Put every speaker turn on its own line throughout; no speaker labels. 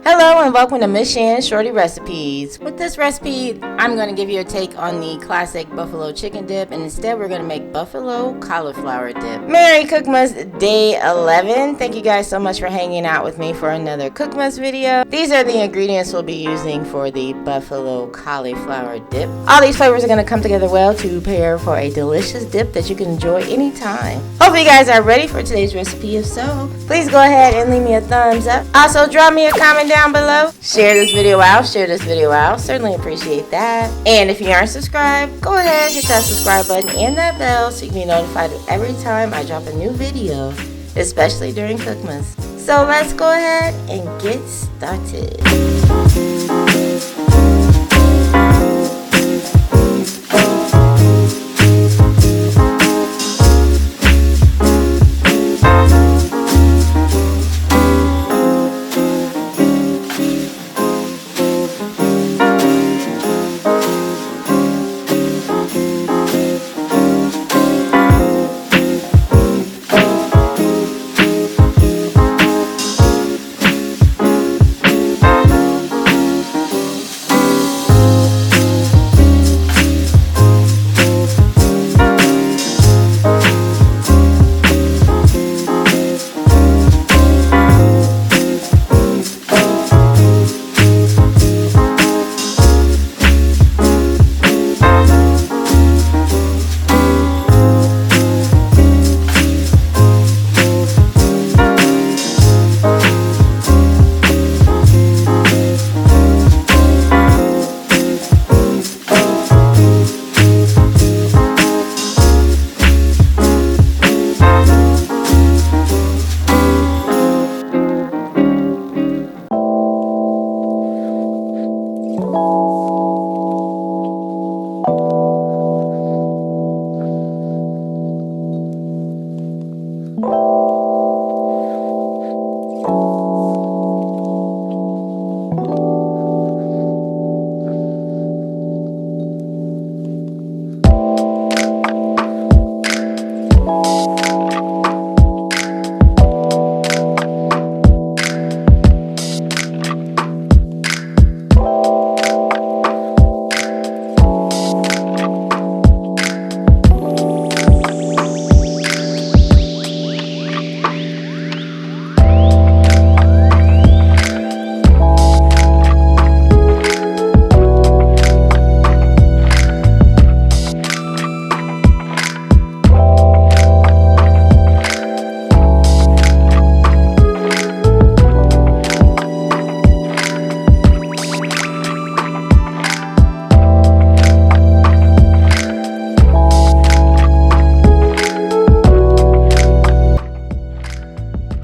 Hello and welcome to Miss Shan's Shorty Recipes. With this recipe, I'm going to give you a take on the classic buffalo chicken dip, and instead we're going to make buffalo cauliflower dip. Merry COOKMAS Day 11. Thank you guys so much for hanging out with me for another COOKMAS video. These are the ingredients we'll be using for the buffalo cauliflower dip. All these flavors are going to come together well to prepare for a delicious dip that you can enjoy anytime. Hopefully you guys are ready for today's recipe. If so, please go ahead and leave me a thumbs up. Also, drop me a comment down below. Share this video out. Certainly appreciate that. And if you aren't subscribed, go ahead, hit that subscribe button and that bell so you can be notified every time I drop a new video, especially during COOKMAS. So let's go ahead and get started.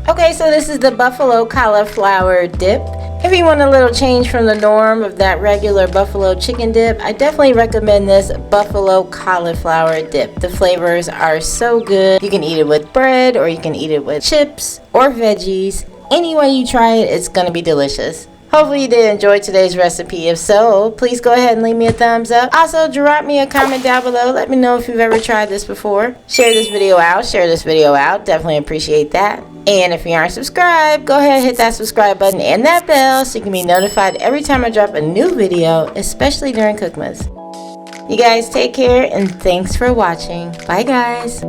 Okay, so this is the buffalo cauliflower dip. If you want a little change from the norm of that regular buffalo chicken dip, I definitely recommend this buffalo cauliflower dip. The flavors are so good. You can eat it with bread, or you can eat it with chips or veggies. Any way you try it, it's going to be delicious. Hopefully you did enjoy today's recipe. If so, please go ahead and leave me a thumbs up. Also, drop me a comment down below. Let me know if you've ever tried this before. Share this video out. Definitely appreciate that. And if you aren't subscribed, go ahead and hit that subscribe button and that bell so you can be notified every time I drop a new video, especially during COOKMAS. You guys take care and thanks for watching. Bye guys.